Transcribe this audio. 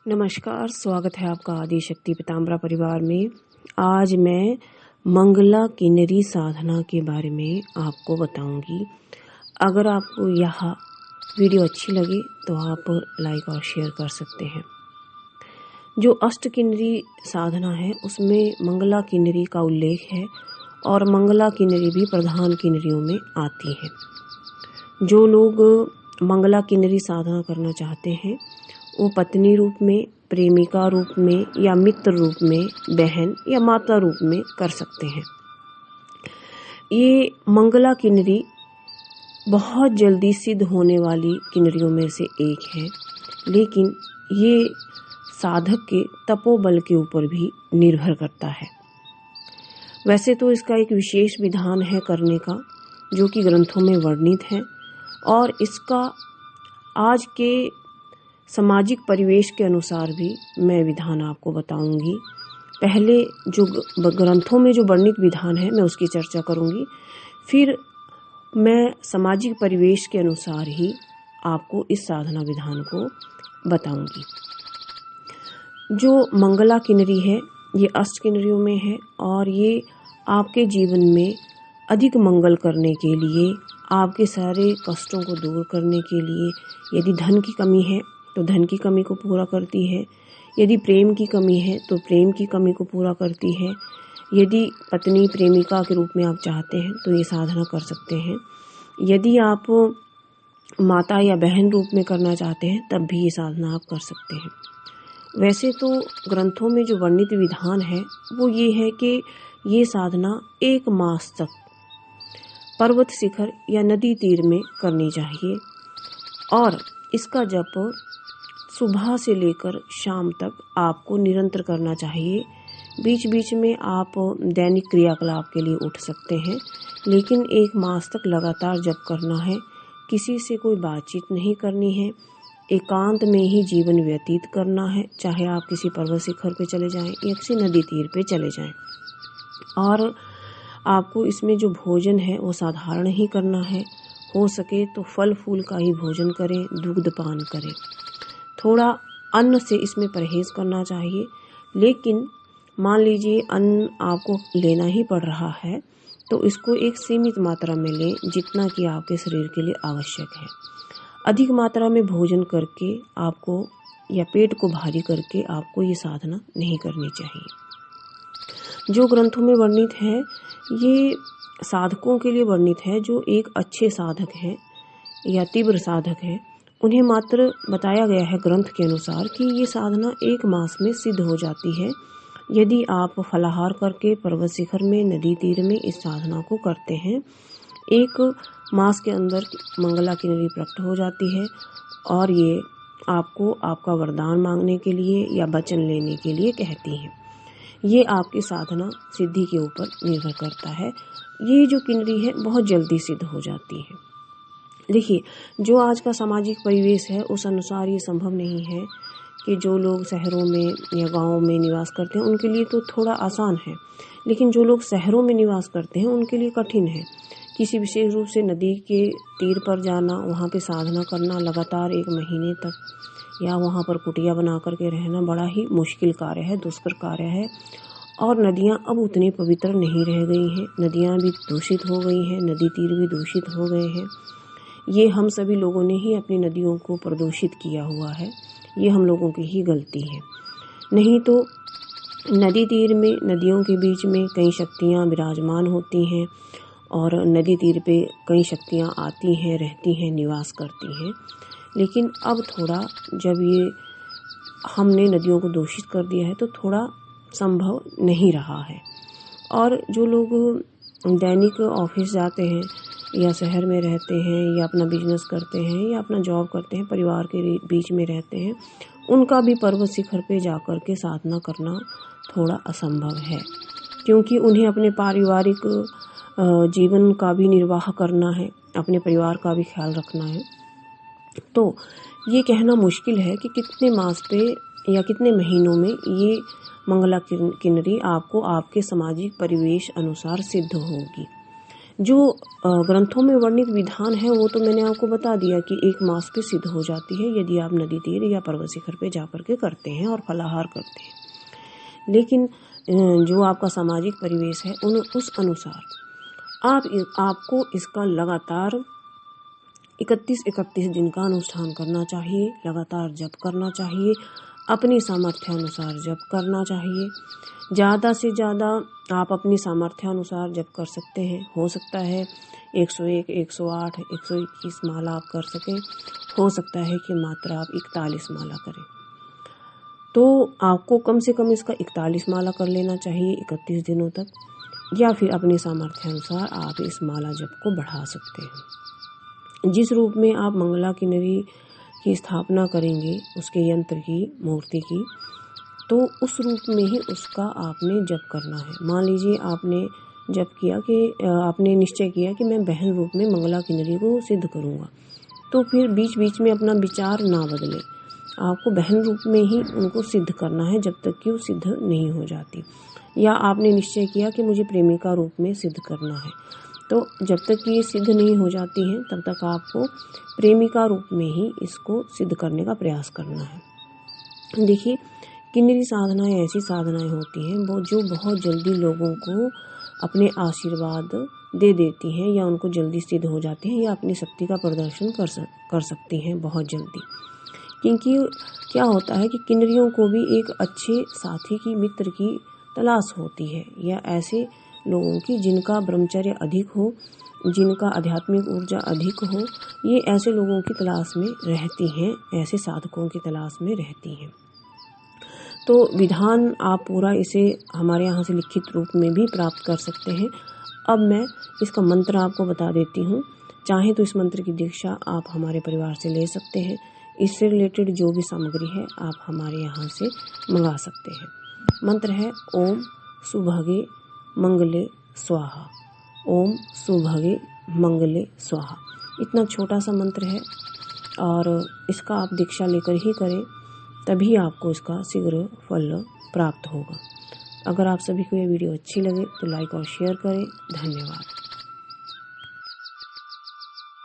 नमस्कार, स्वागत है आपका आदिशक्ति पीताम्बरा परिवार में। आज मैं मंगला किन्नरी साधना के बारे में आपको बताऊंगी। अगर आपको यह वीडियो अच्छी लगे तो आप लाइक और शेयर कर सकते हैं। जो अष्ट किन्नरी साधना है उसमें मंगला किन्नरी का उल्लेख है और मंगला किन्नरी भी प्रधान किन्नरियों में आती है। जो लोग मंगला किन्नरी साधना करना चाहते हैं वो पत्नी रूप में, प्रेमिका रूप में या मित्र रूप में, बहन या माता रूप में कर सकते हैं। ये मंगला किन्नरी बहुत जल्दी सिद्ध होने वाली किन्नरियों में से एक है, लेकिन ये साधक के तपोबल के ऊपर भी निर्भर करता है। वैसे तो इसका एक विशेष विधान है करने का, जो कि ग्रंथों में वर्णित है, और इसका आज के सामाजिक परिवेश के अनुसार भी मैं विधान आपको बताऊंगी। पहले जो ग्रंथों में जो वर्णित विधान है मैं उसकी चर्चा करूंगी, फिर मैं सामाजिक परिवेश के अनुसार ही आपको इस साधना विधान को बताऊंगी। जो मंगला किन्नरी है ये अष्ट किन्नरियों में है और ये आपके जीवन में अधिक मंगल करने के लिए, आपके सारे कष्टों को दूर करने के लिए, यदि धन की कमी है तो धन की कमी को पूरा करती है, यदि प्रेम की कमी है तो प्रेम की कमी को पूरा करती है, यदि पत्नी प्रेमिका के रूप में आप चाहते हैं तो ये साधना कर सकते हैं, यदि आप माता या बहन रूप में करना चाहते हैं तब भी ये साधना आप कर सकते हैं। वैसे तो ग्रंथों में जो वर्णित विधान है वो ये है कि ये साधना 1 मास तक पर्वत शिखर या नदी तीर में करनी चाहिए और इसका जप सुबह से लेकर शाम तक आपको निरंतर करना चाहिए। बीच बीच में आप दैनिक क्रियाकलाप के लिए उठ सकते हैं, लेकिन 1 मास तक लगातार जप करना है। किसी से कोई बातचीत नहीं करनी है, एकांत में ही जीवन व्यतीत करना है, चाहे आप किसी पर्वत शिखर पे चले जाएं या किसी नदी तीर पे चले जाएं। और आपको इसमें जो भोजन है वो साधारण ही करना है। हो सके तो फल फूल का ही भोजन करें, दूध पान करें। थोड़ा अन्न से इसमें परहेज करना चाहिए, लेकिन मान लीजिए अन्न आपको लेना ही पड़ रहा है तो इसको एक सीमित मात्रा में लें, जितना कि आपके शरीर के लिए आवश्यक है। अधिक मात्रा में भोजन करके आपको या पेट को भारी करके आपको ये साधना नहीं करनी चाहिए। जो ग्रंथों में वर्णित है ये साधकों के लिए वर्णित है जो एक अच्छे साधक हैं या तीव्र साधक हैं। उन्हें मात्र बताया गया है ग्रंथ के अनुसार कि ये साधना 1 मास में सिद्ध हो जाती है, यदि आप फलाहार करके पर्वत शिखर में, नदी तीर में इस साधना को करते हैं। 1 मास के अंदर मंगला किन्नरी प्रकट हो जाती है और ये आपको आपका वरदान मांगने के लिए या वचन लेने के लिए कहती हैं। ये आपकी साधना सिद्धि के ऊपर निर्भर करता है। ये जो किन्नरी है बहुत जल्दी सिद्ध हो जाती है। देखिए, जो आज का सामाजिक परिवेश है उस अनुसार ये संभव नहीं है कि जो लोग शहरों में या गांवों में निवास करते हैं उनके लिए तो थोड़ा आसान है, लेकिन जो लोग शहरों में निवास करते हैं उनके लिए कठिन है। किसी विशेष रूप से नदी के तीर पर जाना, वहाँ पे साधना करना लगातार 1 महीने तक, या वहाँ पर कुटिया बना करके रहना बड़ा ही मुश्किल कार्य है, दुष्कर कार्य है। और नदियाँ अब उतनी पवित्र नहीं रह गई हैं, नदियाँ भी दूषित हो गई हैं, नदी तीर भी दूषित हो गए हैं। ये हम सभी लोगों ने ही अपनी नदियों को प्रदूषित किया हुआ है, ये हम लोगों की ही गलती है। नहीं तो नदी तीर में, नदियों के बीच में कई शक्तियाँ विराजमान होती हैं और नदी तीर पे कई शक्तियाँ आती हैं, रहती हैं, निवास करती हैं। लेकिन अब थोड़ा जब ये हमने नदियों को दूषित कर दिया है तो थोड़ा संभव नहीं रहा है। और जो लोग दैनिक ऑफिस जाते हैं या शहर में रहते हैं या अपना बिजनेस करते हैं या अपना जॉब करते हैं, परिवार के बीच में रहते हैं, उनका भी पर्वत शिखर पे जाकर के साधना करना थोड़ा असंभव है, क्योंकि उन्हें अपने पारिवारिक जीवन का भी निर्वाह करना है, अपने परिवार का भी ख्याल रखना है। तो ये कहना मुश्किल है कि कितने मास पे या कितने महीनों में ये मंगला किन्नरी आपको आपके सामाजिक परिवेश अनुसार सिद्ध होगी। जो ग्रंथों में वर्णित विधान है वो तो मैंने आपको बता दिया कि 1 मास पे सिद्ध हो जाती है यदि आप नदी तीर या पर्वत शिखर पे जा करके करते हैं और फलाहार करते हैं। लेकिन जो आपका सामाजिक परिवेश है उस अनुसार आपको इसका लगातार 31 दिन का अनुष्ठान करना चाहिए, लगातार जप करना चाहिए, अपनी सामर्थ्यानुसार जप करना चाहिए। ज़्यादा से ज़्यादा आप अपनी सामर्थ्यानुसार जप कर सकते हैं। हो सकता है 101, 108, 121 माला आप कर सकें, हो सकता है कि मात्र आप 41 माला करें। तो आपको कम से कम इसका 41 माला कर लेना चाहिए 31 दिनों तक, या फिर अपनी सामर्थ्यानुसार आप इस माला जप को बढ़ा सकते हैं। जिस रूप में आप मंगला किन्नरी की स्थापना करेंगे, उसके यंत्र की, मूर्ति की, तो उस रूप में ही उसका आपने जप करना है। मान लीजिए आपने जप किया कि आपने निश्चय किया कि मैं बहन रूप में मंगला किन्नरी को सिद्ध करूँगा, तो फिर बीच बीच में अपना विचार ना बदले, आपको बहन रूप में ही उनको सिद्ध करना है जब तक कि वो सिद्ध नहीं हो जाती। या आपने निश्चय किया कि मुझे प्रेमिका रूप में सिद्ध करना है, तो जब तक कि ये सिद्ध नहीं हो जाती हैं तब तक आपको प्रेमिका रूप में ही इसको सिद्ध करने का प्रयास करना है। देखिए, किन्नरी साधनाएं ऐसी साधनाएं होती हैं वो जो बहुत जल्दी लोगों को अपने आशीर्वाद दे देती हैं, या उनको जल्दी सिद्ध हो जाती हैं, या अपनी शक्ति का प्रदर्शन कर सकती हैं बहुत जल्दी। क्योंकि क्या होता है कि किन्नरियों को भी एक अच्छे साथी की, मित्र की तलाश होती है, या ऐसे लोगों की जिनका ब्रह्मचर्य अधिक हो, जिनका आध्यात्मिक ऊर्जा अधिक हो, ये ऐसे लोगों की तलाश में रहती हैं, ऐसे साधकों की तलाश में रहती हैं। तो विधान आप पूरा इसे हमारे यहाँ से लिखित रूप में भी प्राप्त कर सकते हैं। अब मैं इसका मंत्र आपको बता देती हूँ। चाहे तो इस मंत्र की दीक्षा आप हमारे परिवार से ले सकते हैं। इससे रिलेटेड जो भी सामग्री है आप हमारे यहाँ से मंगा सकते हैं। मंत्र है ओम सुभगे मंगले स्वाहा। ओम सुभगे मंगले स्वाहा। इतना छोटा सा मंत्र है और इसका आप दीक्षा लेकर ही करें, तभी आपको इसका शीघ्र फल प्राप्त होगा। अगर आप सभी को ये वीडियो अच्छी लगे तो लाइक और शेयर करें। धन्यवाद।